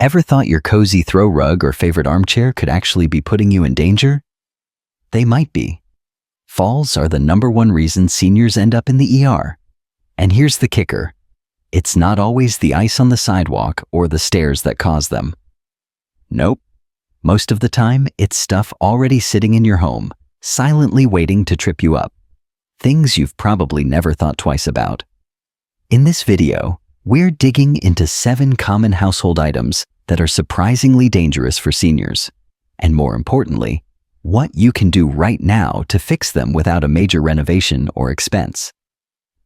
Ever thought your cozy throw rug or favorite armchair could actually be putting you in danger? They might be. Falls are the #1 reason seniors end up in the ER. And here's the kicker. It's not always the ice on the sidewalk or the stairs that cause them. Nope. Most of the time, it's stuff already sitting in your home, silently waiting to trip you up. Things you've probably never thought twice about. In this video, we're digging into 7 common household items that are surprisingly dangerous for seniors. And more importantly, what you can do right now to fix them without a major renovation or expense.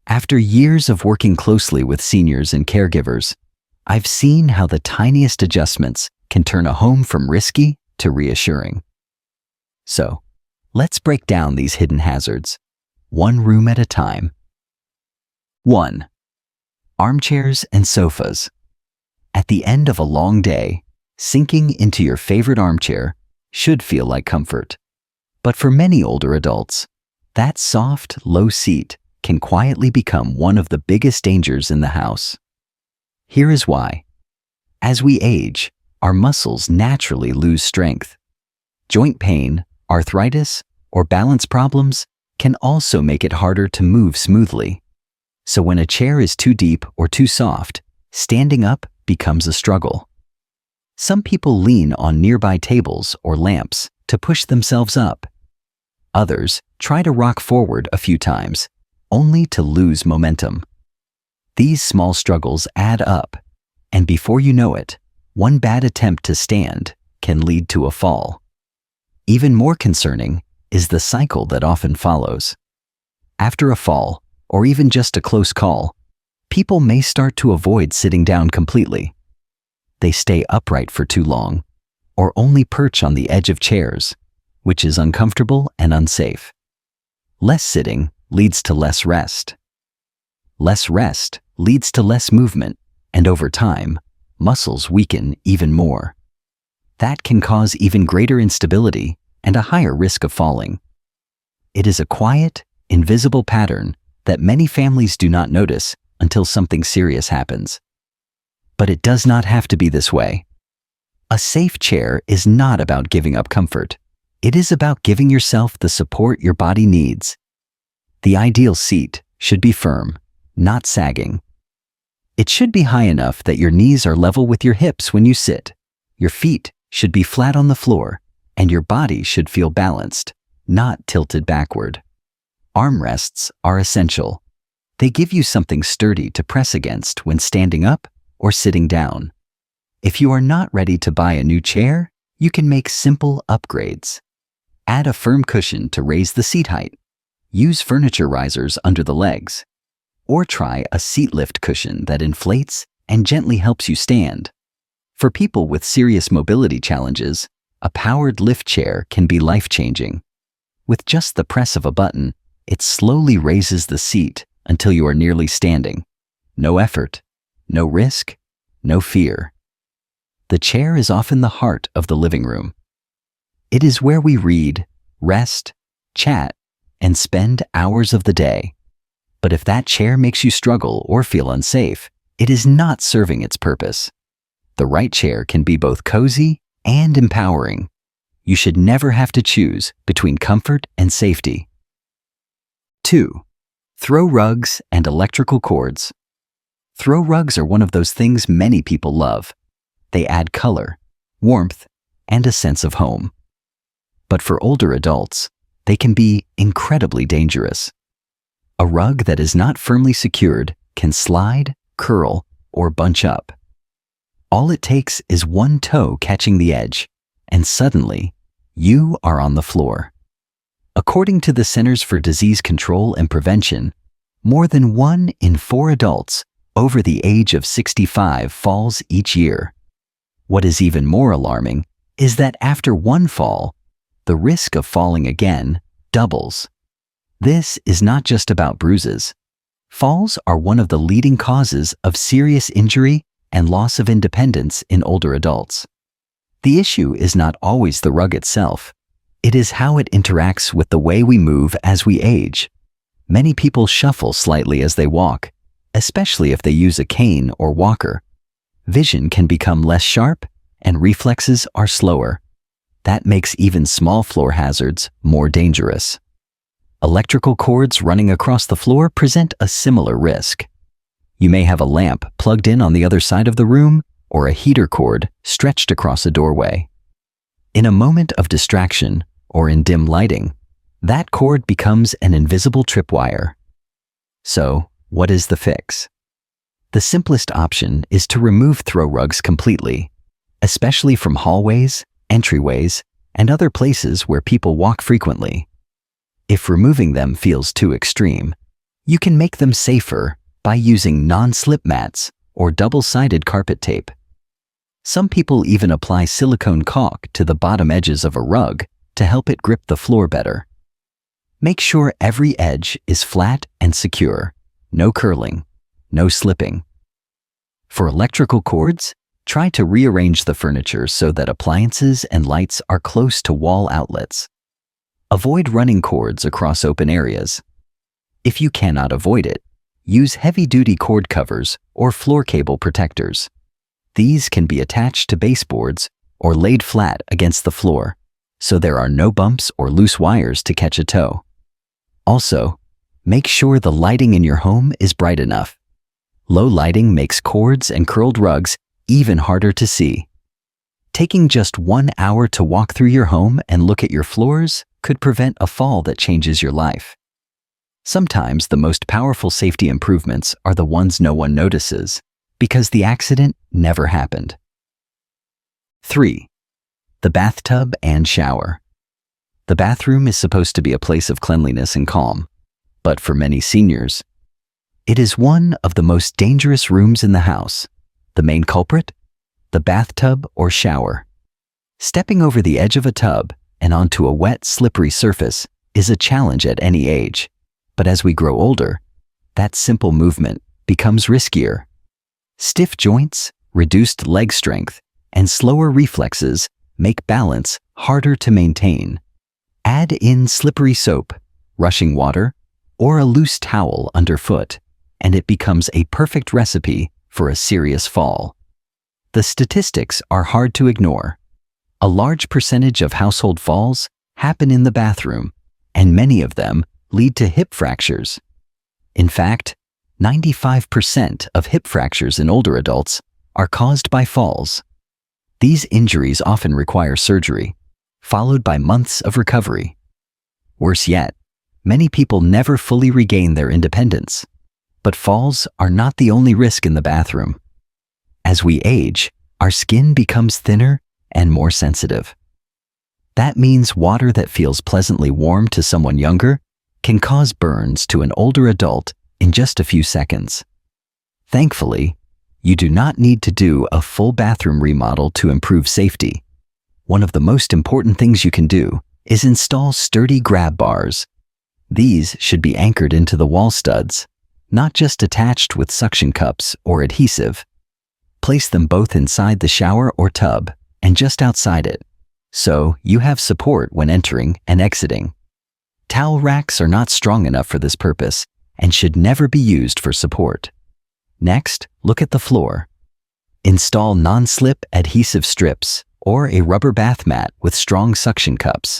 After years of working closely with seniors and caregivers, I've seen how the tiniest adjustments can turn a home from risky to reassuring. So, let's break down these hidden hazards, one room at a time. 1. Armchairs and sofas. At the end of a long day, sinking into your favorite armchair should feel like comfort. But for many older adults, that soft, low seat can quietly become one of the biggest dangers in the house. Here is why. As we age, our muscles naturally lose strength. Joint pain, arthritis, or balance problems can also make it harder to move smoothly. So when a chair is too deep or too soft, standing up becomes a struggle. Some people lean on nearby tables or lamps to push themselves up. Others try to rock forward a few times, only to lose momentum. These small struggles add up, and before you know it, one bad attempt to stand can lead to a fall. Even more concerning is the cycle that often follows. After a fall, or even just a close call, people may start to avoid sitting down completely. They stay upright for too long, or only perch on the edge of chairs, which is uncomfortable and unsafe. Less sitting leads to less rest. Less rest leads to less movement, and over time, muscles weaken even more. That can cause even greater instability and a higher risk of falling. It is a quiet, invisible pattern that many families do not notice until something serious happens. But it does not have to be this way. A safe chair is not about giving up comfort. It is about giving yourself the support your body needs. The ideal seat should be firm, not sagging. It should be high enough that your knees are level with your hips when you sit. Your feet should be flat on the floor, and your body should feel balanced, not tilted backward. Armrests are essential. They give you something sturdy to press against when standing up or sitting down. If you are not ready to buy a new chair, you can make simple upgrades. Add a firm cushion to raise the seat height. Use furniture risers under the legs. Or try a seat lift cushion that inflates and gently helps you stand. For people with serious mobility challenges, a powered lift chair can be life-changing. With just the press of a button, it slowly raises the seat until you are nearly standing. No effort, no risk, no fear. The chair is often the heart of the living room. It is where we read, rest, chat, and spend hours of the day. But if that chair makes you struggle or feel unsafe, it is not serving its purpose. The right chair can be both cozy and empowering. You should never have to choose between comfort and safety. 2. Throw rugs and electrical cords. Throw rugs are one of those things many people love. They add color, warmth, and a sense of home. But for older adults, they can be incredibly dangerous. A rug that is not firmly secured can slide, curl, or bunch up. All it takes is one toe catching the edge, and suddenly, you are on the floor. According to the Centers for Disease Control and Prevention, more than 1 in 4 adults over the age of 65 falls each year. What is even more alarming is that after one fall, the risk of falling again doubles. This is not just about bruises. Falls are one of the leading causes of serious injury and loss of independence in older adults. The issue is not always the rug itself. It is how it interacts with the way we move as we age. Many people shuffle slightly as they walk, especially if they use a cane or walker. vision can become less sharp and reflexes are slower. That makes even small floor hazards more dangerous. Electrical cords running across the floor present a similar risk. You may have a lamp plugged in on the other side of the room or a heater cord stretched across a doorway. In a moment of distraction or in dim lighting, that cord becomes an invisible tripwire. So, what is the fix? The simplest option is to remove throw rugs completely, especially from hallways, entryways, and other places where people walk frequently. If removing them feels too extreme, you can make them safer by using non-slip mats or double-sided carpet tape. Some people even apply silicone caulk to the bottom edges of a rug to help it grip the floor better. Make sure every edge is flat and secure, no curling, no slipping. For electrical cords, try to rearrange the furniture so that appliances and lights are close to wall outlets. Avoid running cords across open areas. If you cannot avoid it, use heavy-duty cord covers or floor cable protectors. These can be attached to baseboards or laid flat against the floor, so there are no bumps or loose wires to catch a toe. Also, make sure the lighting in your home is bright enough. Low lighting makes cords and curled rugs even harder to see. Taking just 1 hour to walk through your home and look at your floors could prevent a fall that changes your life. Sometimes the most powerful safety improvements are the ones no one notices, because the accident never happened. 3. The bathtub and shower. The bathroom is supposed to be a place of cleanliness and calm, but for many seniors, it is one of the most dangerous rooms in the house. The main culprit? The bathtub or shower. Stepping over the edge of a tub and onto a wet, slippery surface is a challenge at any age, but as we grow older, that simple movement becomes riskier. Stiff joints, reduced leg strength, and slower reflexes make balance harder to maintain. Add in slippery soap, rushing water, or a loose towel underfoot, and it becomes a perfect recipe for a serious fall. The statistics are hard to ignore. A large percentage of household falls happen in the bathroom, and many of them lead to hip fractures. In fact, 95% of hip fractures in older adults are caused by falls. These injuries often require surgery, followed by months of recovery. Worse yet, many people never fully regain their independence. But falls are not the only risk in the bathroom. As we age, our skin becomes thinner and more sensitive. That means water that feels pleasantly warm to someone younger can cause burns to an older adult in just a few seconds. Thankfully, you do not need to do a full bathroom remodel to improve safety. One of the most important things you can do is install sturdy grab bars. These should be anchored into the wall studs, not just attached with suction cups or adhesive. Place them both inside the shower or tub and just outside it, so you have support when entering and exiting. Towel racks are not strong enough for this purpose and should never be used for support. Next, look at the floor. Install non-slip adhesive strips or a rubber bath mat with strong suction cups.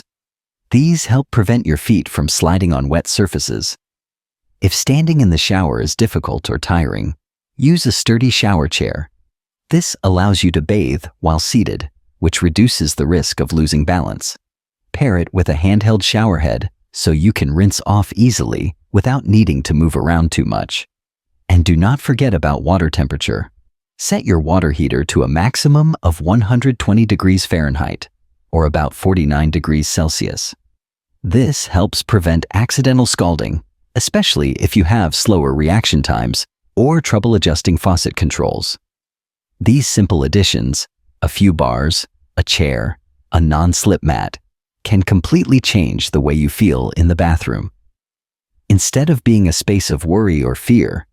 These help prevent your feet from sliding on wet surfaces. If standing in the shower is difficult or tiring, use a sturdy shower chair. This allows you to bathe while seated, which reduces the risk of losing balance. Pair it with a handheld shower head so you can rinse off easily without needing to move around too much. And do not forget about water temperature. Set your water heater to a maximum of 120 degrees Fahrenheit, or about 49 degrees Celsius. This helps prevent accidental scalding, especially if you have slower reaction times or trouble adjusting faucet controls. These simple additions, a few bars, a chair, a non-slip mat, can completely change the way you feel in the bathroom. Instead of being a space of worry or fear,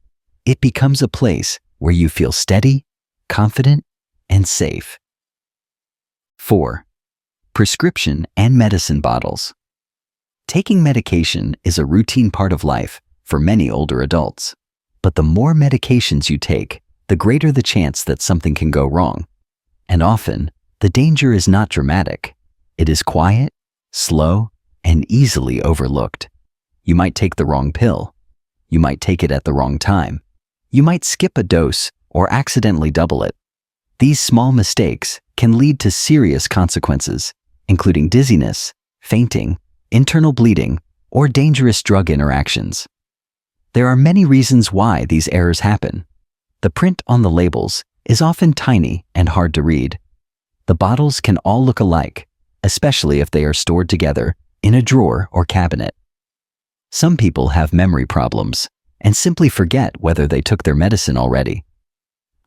it becomes a place where you feel steady, confident, and safe. 4. Prescription and medicine bottles. Taking medication is a routine part of life for many older adults, but the more medications you take, the greater the chance that something can go wrong. And often, the danger is not dramatic. It is quiet, slow, and easily overlooked. You might take the wrong pill. You might take it at the wrong time. You might skip a dose or accidentally double it. These small mistakes can lead to serious consequences, including dizziness, fainting, internal bleeding, or dangerous drug interactions. There are many reasons why these errors happen. The print on the labels is often tiny and hard to read. The bottles can all look alike, especially if they are stored together in a drawer or cabinet. Some people have memory problems and simply forget whether they took their medicine already.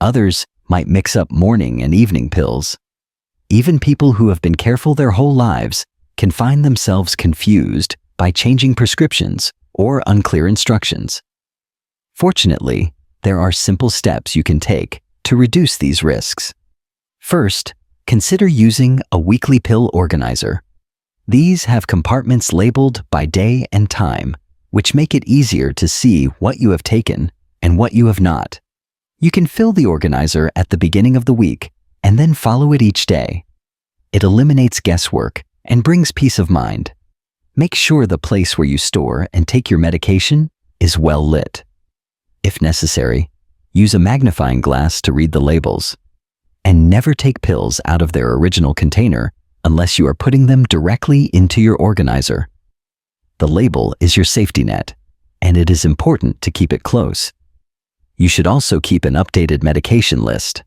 Others might mix up morning and evening pills. Even people who have been careful their whole lives can find themselves confused by changing prescriptions or unclear instructions. Fortunately, there are simple steps you can take to reduce these risks. First, consider using a weekly pill organizer. These have compartments labeled by day and time, which make it easier to see what you have taken and what you have not. You can fill the organizer at the beginning of the week and then follow it each day. It eliminates guesswork and brings peace of mind. Make sure the place where you store and take your medication is well lit. If necessary, use a magnifying glass to read the labels. And never take pills out of their original container unless you are putting them directly into your organizer. The label is your safety net, and it is important to keep it close. You should also keep an updated medication list.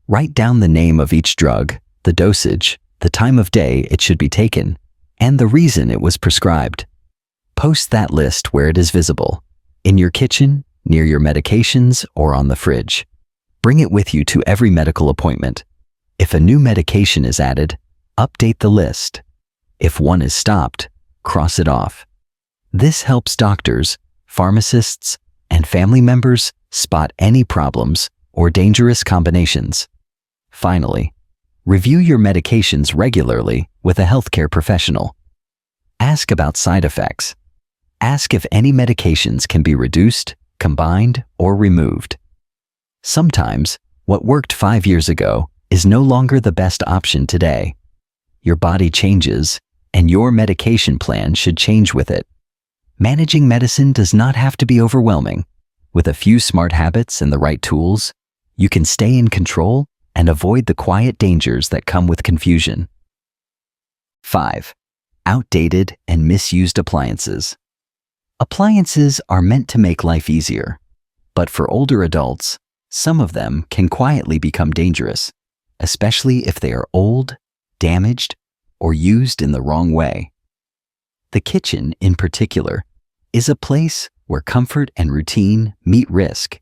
Write down the name of each drug, the dosage, the time of day it should be taken, and the reason it was prescribed. Post that list where it is visible, in your kitchen, near your medications, or on the fridge. Bring it with you to every medical appointment. If a new medication is added, update the list. If one is stopped, cross it off. This helps doctors, pharmacists, and family members spot any problems or dangerous combinations. Finally, review your medications regularly with a healthcare professional. Ask about side effects. Ask if any medications can be reduced, combined, or removed. Sometimes, what worked 5 years ago is no longer the best option today. Your body changes, and your medication plan should change with it. Managing medicine does not have to be overwhelming. With a few smart habits and the right tools, you can stay in control and avoid the quiet dangers that come with confusion. 5. Outdated and misused appliances. Appliances are meant to make life easier, but for older adults, some of them can quietly become dangerous, especially if they are old, damaged, or used in the wrong way. The kitchen, in particular, is a place where comfort and routine meet risk,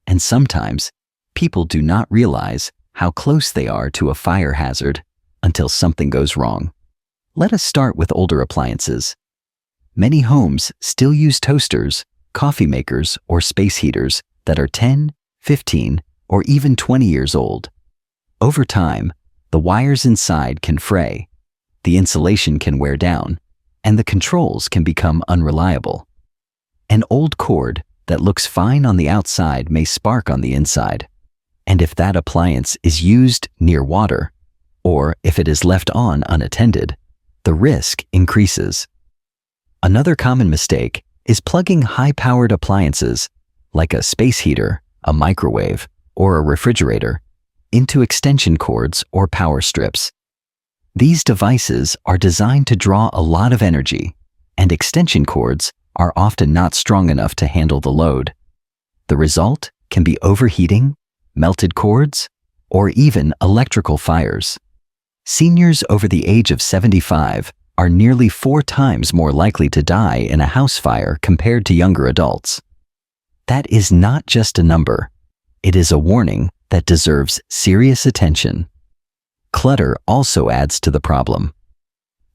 and sometimes people do not realize how close they are to a fire hazard until something goes wrong. Let us start with older appliances. Many homes still use toasters, coffee makers, or space heaters that are 10, 15, or even 20 years old. Over time, the wires inside can fray, the insulation can wear down, and the controls can become unreliable. An old cord that looks fine on the outside may spark on the inside, and if that appliance is used near water, or if it is left on unattended, the risk increases. Another common mistake is plugging high-powered appliances, like a space heater, a microwave, or a refrigerator, into extension cords or power strips. These devices are designed to draw a lot of energy, and extension cords are often not strong enough to handle the load. The result can be overheating, melted cords, or even electrical fires. Seniors over the age of 75 are nearly 4 times more likely to die in a house fire compared to younger adults. That is not just a number. It is a warning that deserves serious attention. Clutter also adds to the problem.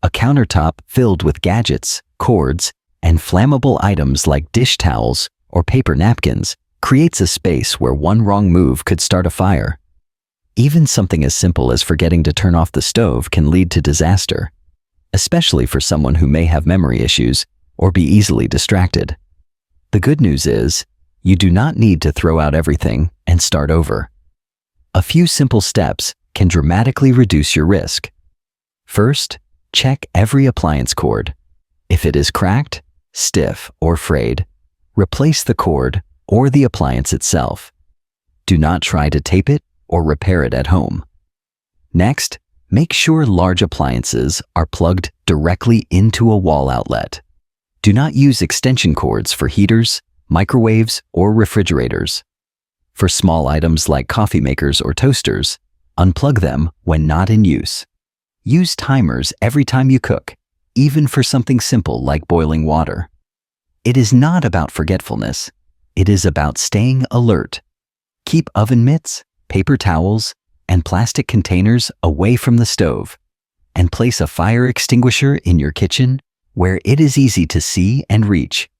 A countertop filled with gadgets, cords, and flammable items like dish towels or paper napkins creates a space where one wrong move could start a fire. Even something as simple as forgetting to turn off the stove can lead to disaster, especially for someone who may have memory issues or be easily distracted. The good news is, you do not need to throw out everything and and start over. A few simple steps can dramatically reduce your risk. First, check every appliance cord. If it is cracked, stiff, or frayed, replace the cord or the appliance itself. Do not try to tape it or repair it at home. Next, make sure large appliances are plugged directly into a wall outlet. Do not use extension cords for heaters, microwaves, or refrigerators. For small items like coffee makers or toasters, unplug them when not in use. Use timers every time you cook, even for something simple like boiling water. It is not about forgetfulness. It is about staying alert. Keep oven mitts, paper towels, and plastic containers away from the stove, and place a fire extinguisher in your kitchen where it is easy to see and reach.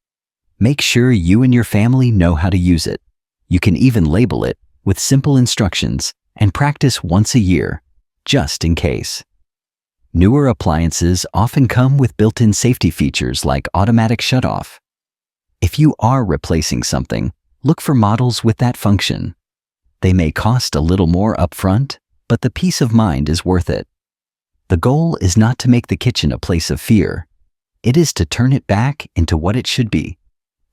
Make sure you and your family know how to use it. You can even label it with simple instructions and practice once a year, just in case. Newer appliances often come with built-in safety features like automatic shutoff. If you are replacing something, look for models with that function. They may cost a little more upfront, but the peace of mind is worth it. The goal is not to make the kitchen a place of fear. It is to turn it back into what it should be,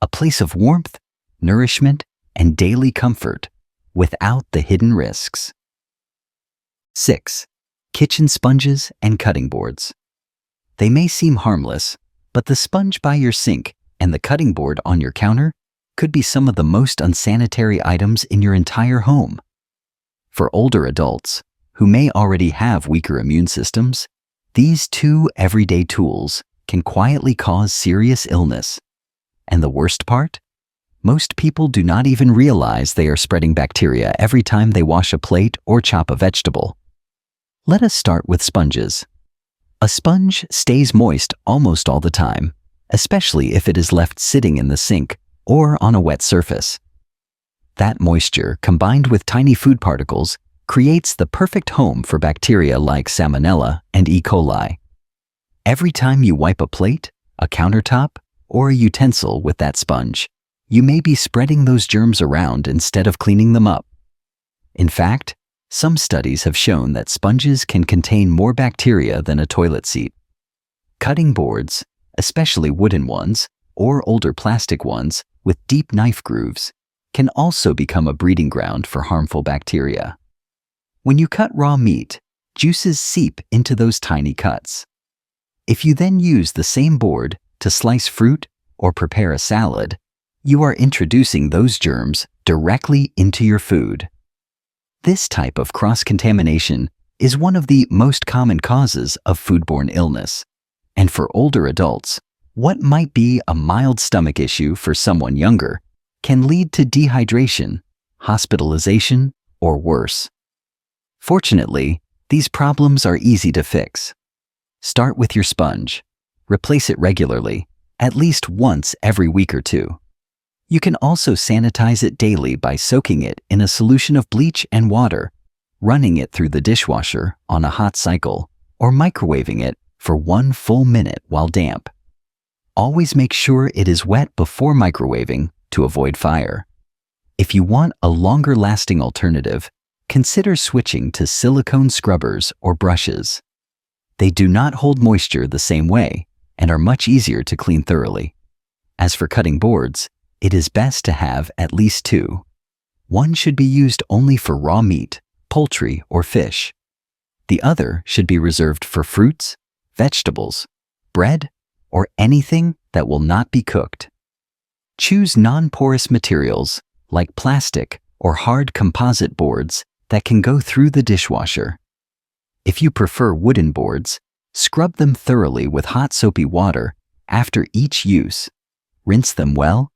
a place of warmth, nourishment, and daily comfort, without the hidden risks. 6. Kitchen sponges and cutting boards. They may seem harmless, but the sponge by your sink and the cutting board on your counter could be some of the most unsanitary items in your entire home. For older adults, who may already have weaker immune systems, these two everyday tools can quietly cause serious illness. And the worst part? Most people do not even realize they are spreading bacteria every time they wash a plate or chop a vegetable. Let us start with sponges. A sponge stays moist almost all the time, especially if it is left sitting in the sink or on a wet surface. That moisture, combined with tiny food particles, creates the perfect home for bacteria like Salmonella and E. coli. Every time you wipe a plate, a countertop, or a utensil with that sponge, you may be spreading those germs around instead of cleaning them up. In fact, some studies have shown that sponges can contain more bacteria than a toilet seat. Cutting boards, especially wooden ones or older plastic ones with deep knife grooves, can also become a breeding ground for harmful bacteria. When you cut raw meat, juices seep into those tiny cuts. If you then use the same board to slice fruit or prepare a salad, you are introducing those germs directly into your food. This type of cross-contamination is one of the most common causes of foodborne illness. And for older adults, what might be a mild stomach issue for someone younger can lead to dehydration, hospitalization, or worse. Fortunately, these problems are easy to fix. Start with your sponge. Replace it regularly, at least once every week or two. You can also sanitize it daily by soaking it in a solution of bleach and water, running it through the dishwasher on a hot cycle, or microwaving it for 1 full minute while damp. Always make sure it is wet before microwaving to avoid fire. If you want a longer-lasting alternative, consider switching to silicone scrubbers or brushes. They do not hold moisture the same way and are much easier to clean thoroughly. As for cutting boards, it is best to have at least 2. One should be used only for raw meat, poultry, or fish. The other should be reserved for fruits, vegetables, bread, or anything that will not be cooked. Choose non-porous materials like plastic or hard composite boards that can go through the dishwasher. If you prefer wooden boards, scrub them thoroughly with hot soapy water after each use. Rinse them well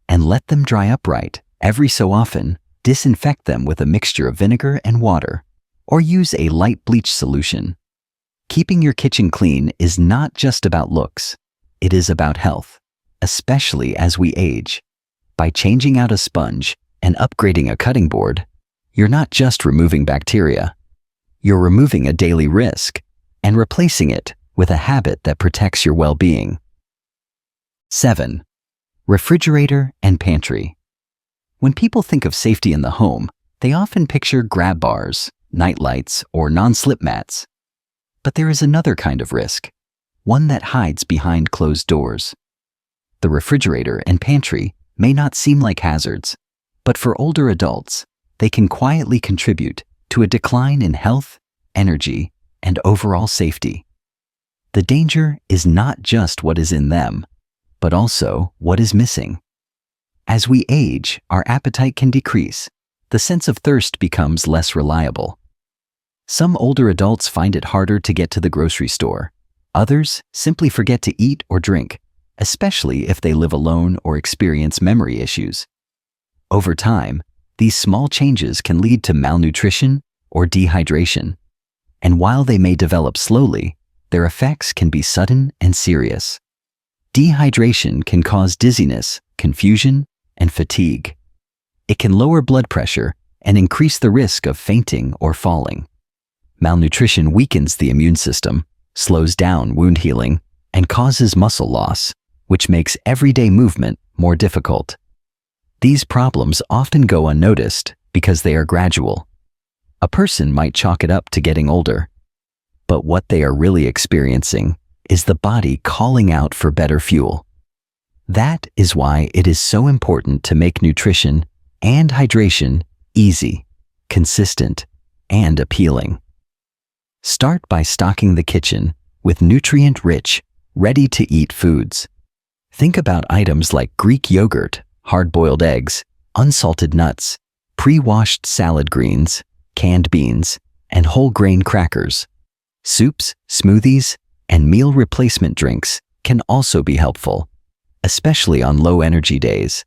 and let them dry up right. Every so often, disinfect them with a mixture of vinegar and water, or use a light bleach solution. Keeping your kitchen clean is not just about looks. It is about health, especially as we age. By changing out a sponge and upgrading a cutting board, you're not just removing bacteria. You're removing a daily risk and replacing it with a habit that protects your well-being. 7. Refrigerator and pantry. When people think of safety in the home, They often picture grab bars, night lights, or non-slip mats. But there is another kind of risk, one that hides behind closed doors. The refrigerator and pantry may not seem like hazards, but for older adults, they can quietly contribute to a decline in health, energy, and overall safety. The danger is not just what is in them, but also what is missing. As we age, our appetite can decrease. The sense of thirst becomes less reliable. Some older adults find it harder to get to the grocery store. Others simply forget to eat or drink, especially if they live alone or experience memory issues. Over time, these small changes can lead to malnutrition or dehydration. And while they may develop slowly, their effects can be sudden and serious. Dehydration can cause dizziness, confusion, and fatigue. It can lower blood pressure and increase the risk of fainting or falling. Malnutrition weakens the immune system, slows down wound healing, and causes muscle loss, which makes everyday movement more difficult. These problems often go unnoticed because they are gradual. A person might chalk it up to getting older, but what they are really experiencing is the body calling out for better fuel. That is why it is so important to make nutrition and hydration easy, consistent, and appealing. Start by stocking the kitchen with nutrient-rich, ready-to-eat foods. Think about items like Greek yogurt, hard-boiled eggs, unsalted nuts, pre-washed salad greens, canned beans, and whole grain crackers. Soups, smoothies, and meal replacement drinks can also be helpful, especially on low-energy days.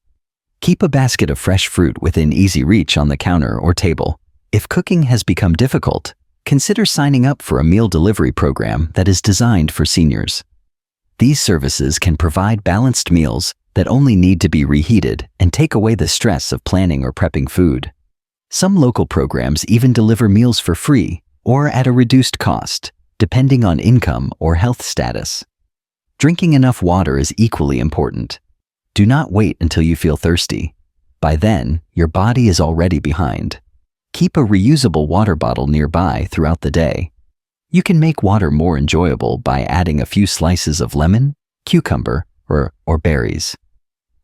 Keep a basket of fresh fruit within easy reach on the counter or table. If cooking has become difficult, consider signing up for a meal delivery program that is designed for seniors. These services can provide balanced meals that only need to be reheated and take away the stress of planning or prepping food. Some local programs even deliver meals for free or at a reduced cost, depending on income or health status. Drinking enough water is equally important. Do not wait until you feel thirsty. By then, your body is already behind. Keep a reusable water bottle nearby throughout the day. You can make water more enjoyable by adding a few slices of lemon, cucumber, or berries.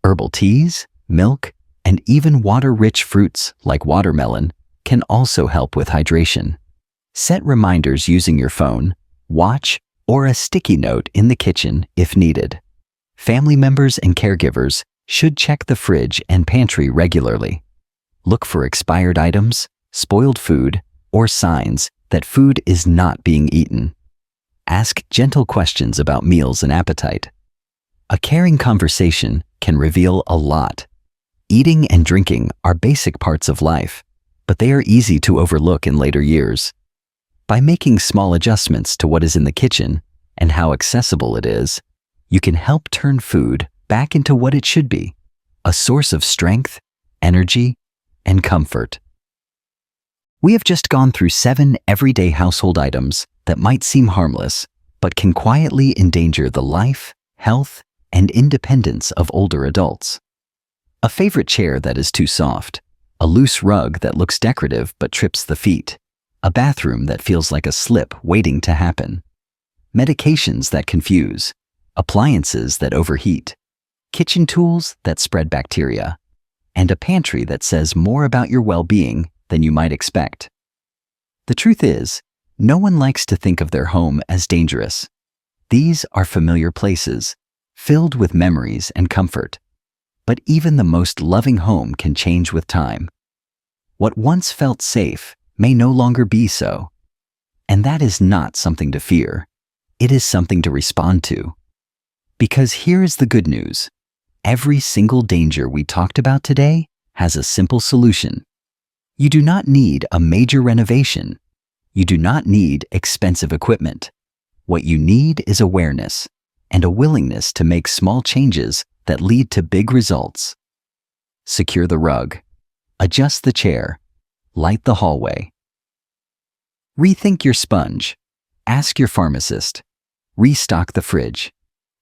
Herbal teas, milk, and even water-rich fruits like watermelon can also help with hydration. Set reminders using your phone, watch, or a sticky note in the kitchen if needed. Family members and caregivers should check the fridge and pantry regularly. Look for expired items, spoiled food, or signs that food is not being eaten. Ask gentle questions about meals and appetite. A caring conversation can reveal a lot. Eating and drinking are basic parts of life, but they are easy to overlook in later years. By making small adjustments to what is in the kitchen and how accessible it is, you can help turn food back into what it should be, a source of strength, energy, and comfort. We have just gone through 7 everyday household items that might seem harmless, but can quietly endanger the life, health, and independence of older adults. A favorite chair that is too soft, a loose rug that looks decorative but trips the feet, a bathroom that feels like a slip waiting to happen, medications that confuse, appliances that overheat, kitchen tools that spread bacteria, and a pantry that says more about your well-being than you might expect. The truth is, no one likes to think of their home as dangerous. These are familiar places, filled with memories and comfort. But even the most loving home can change with time. What once felt safe may no longer be so. And that is not something to fear. It is something to respond to. Because here is the good news. Every single danger we talked about today has a simple solution. You do not need a major renovation. You do not need expensive equipment. What you need is awareness and a willingness to make small changes that lead to big results. Secure the rug. Adjust the chair. Light the hallway. Rethink your sponge. Ask your pharmacist. Restock the fridge.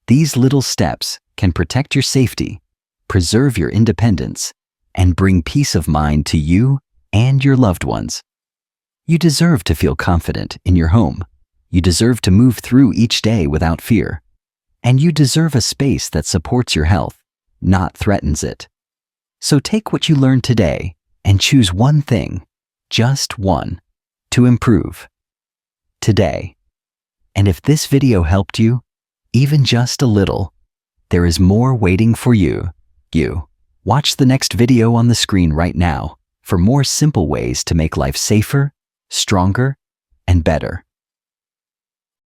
These little steps can protect your safety, preserve your independence, and bring peace of mind to you and your loved ones. You deserve to feel confident in your home. You deserve to move through each day without fear. And you deserve a space that supports your health, not threatens it. So take what you learned today and choose one thing, just one, to improve today. And if this video helped you, even just a little, there is more waiting for you. Watch the next video on the screen right now for more simple ways to make life safer, stronger, and better.